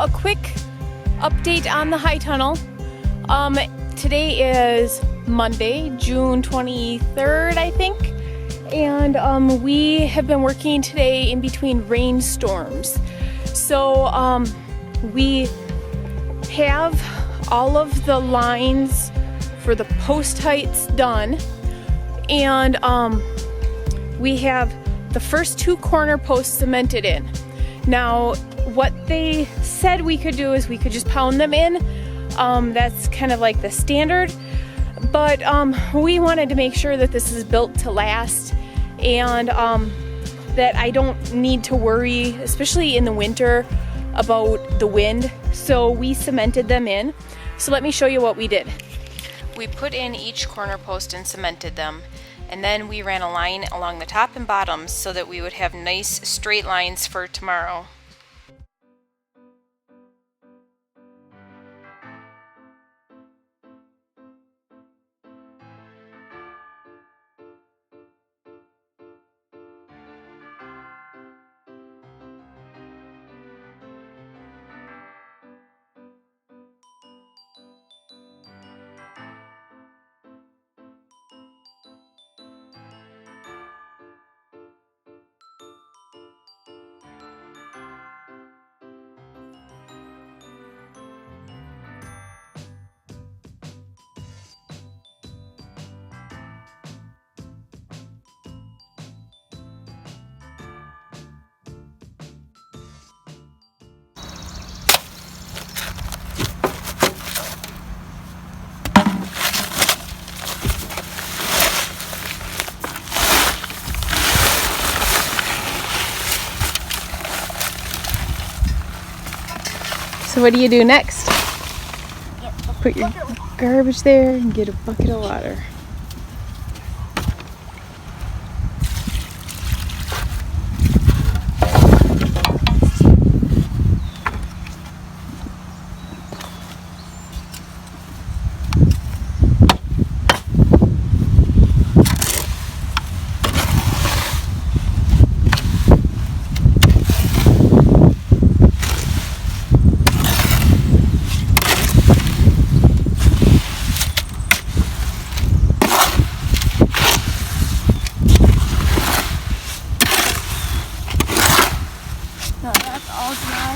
a quick update on the high tunnel. Today is Monday, June 23rd, I think. And we have been working today in between rainstorms. So we have all of the lines for the post heights done. And we have the first 2 corner posts cemented in. Now, what they said we could do is we could just pound them in. That's kind of like the standard. But we wanted to make sure that this is built to last and that I don't need to worry, especially in the winter, about the wind. So we cemented them in. So let me show you what we did. We put in each corner post and cemented them. And then we ran a line along the top and bottoms so that we would have nice straight lines for tomorrow. So what do you do next? Put your garbage there and get a bucket of water. That's all dry.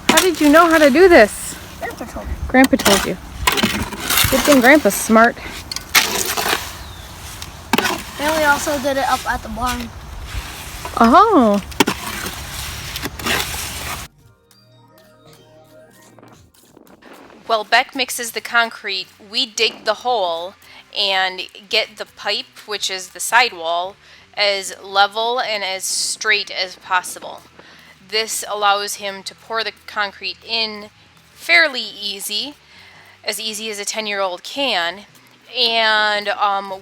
How did you know how to do this? Grandpa told me. Grandpa told you. Good thing Grandpa's smart. And we also did it up at the barn. Oh. While Beck mixes the concrete, we dig the hole and get the pipe, which is the sidewall, as level and as straight as possible. This allows him to pour the concrete in fairly easy as a 10-year-old can, and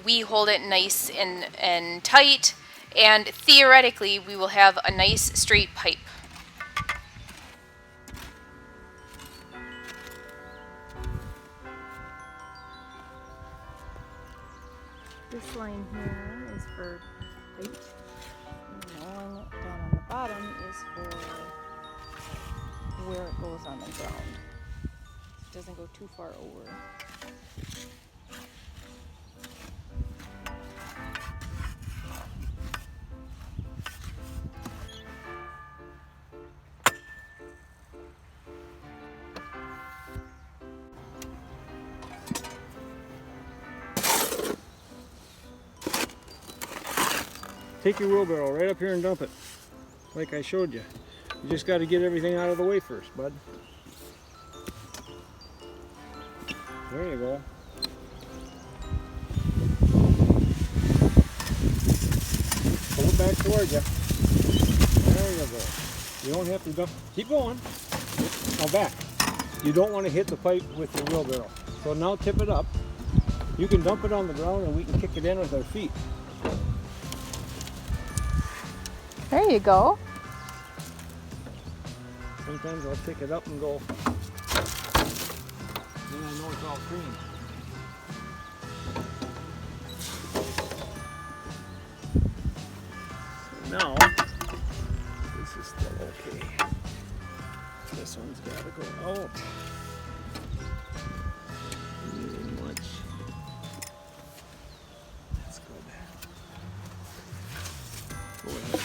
we hold it nice and tight, and theoretically we will have a nice straight pipe. This line here is for height, and the one down on the bottom is for where it goes on the ground. It doesn't go too far over. Take your wheelbarrow right up here and dump it, like I showed you. You just got to get everything out of the way first, bud. There you go. Pull it back towards you. There you go. You don't have to dump. Keep going. Now back. You don't want to hit the pipe with your wheelbarrow. So now tip it up. You can dump it on the ground and we can kick it in with our feet. There you go. Sometimes I'll pick it up and go, then I know it's all clean. So now, this is still okay. This one's got to go out. Really much. That's good. Go ahead.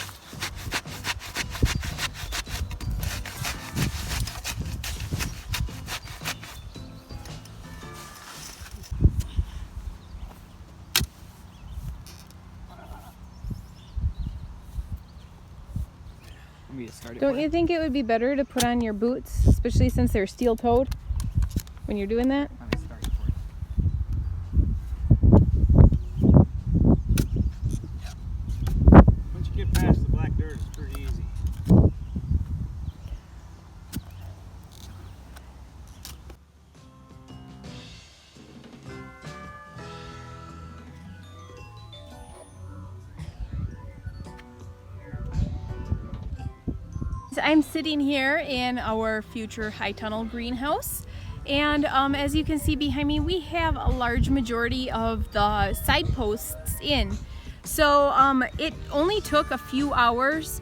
Don't you think it would be better to put on your boots, especially since they're steel-toed, when you're doing that? Once you get past the black dirt, it's pretty easy. I'm sitting here in our future high tunnel greenhouse, and as you can see behind me, we have a large majority of the side posts in. So it only took a few hours.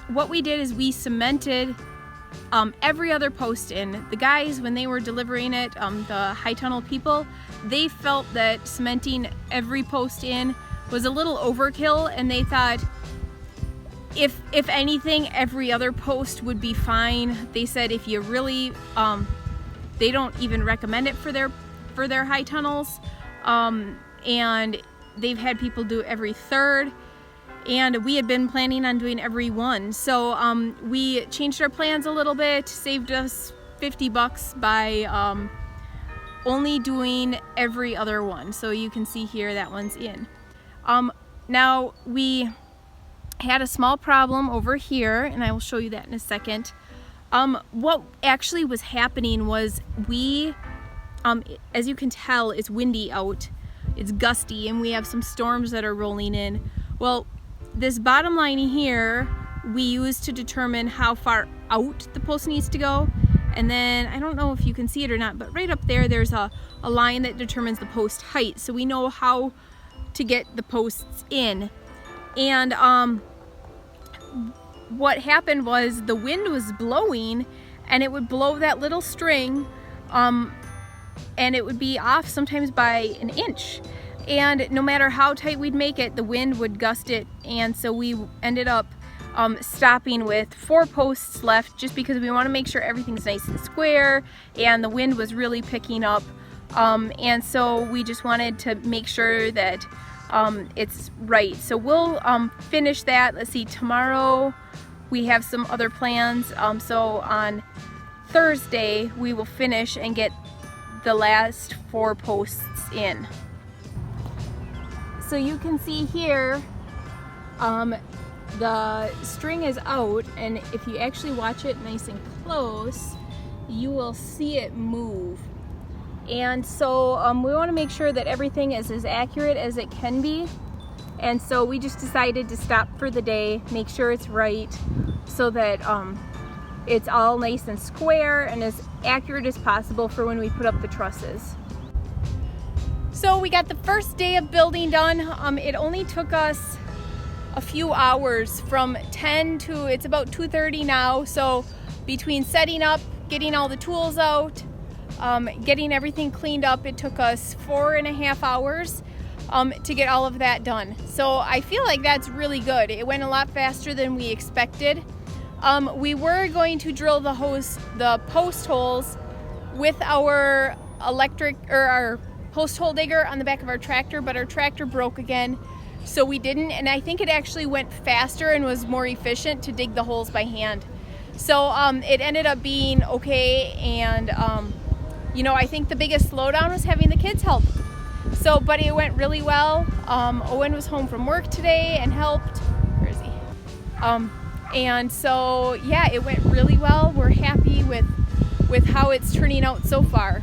What we did is we cemented every other post in. The guys, when they were delivering it, the high tunnel people, they felt that cementing every post in was a little overkill, and they thought, if anything, every other post would be fine. They said if you really, they don't even recommend it for their high tunnels, and they've had people do every third, and we had been planning on doing every one. So we changed our plans a little bit, saved us $50 by only doing every other one. So you can see here that one's in. Now we had a small problem over here, and I will show you that in a second. What actually was happening was we, as you can tell, it's windy out, it's gusty, and we have some storms that are rolling in. Well, this bottom line here we use to determine how far out the post needs to go, and then I don't know if you can see it or not, but right up there there's a line that determines the post height, so we know how to get the posts in. And what happened was the wind was blowing, and it would blow that little string, and it would be off sometimes by an inch. And no matter how tight we'd make it, the wind would gust it, and so we ended up stopping with 4 posts left, just because we want to make sure everything's nice and square, and the wind was really picking up, and so we just wanted to make sure that it's right. So we'll finish that. Let's see, tomorrow we have some other plans, so on Thursday we will finish and get the last 4 posts in. So you can see here the string is out, and if you actually watch it nice and close, you will see it move. And so we want to make sure that everything is as accurate as it can be, and so we just decided to stop for the day, make sure it's right, so that it's all nice and square and as accurate as possible for when we put up the trusses. So we got the first day of building done. It only took us a few hours, from 10 to it's about 2:30 now. So between setting up, getting all the tools out, getting everything cleaned up, it took us 4.5 hours to get all of that done. So I feel like that's really good. It went a lot faster than we expected. We were going to drill the post holes with our electric, or our post hole digger on the back of our tractor, but our tractor broke again, so we didn't, and I think it actually went faster and was more efficient to dig the holes by hand. So it ended up being okay, and you know, I think the biggest slowdown was having the kids help. So, but it went really well. Owen was home from work today and helped. Where is he? And so, yeah, it went really well. We're happy with how it's turning out so far.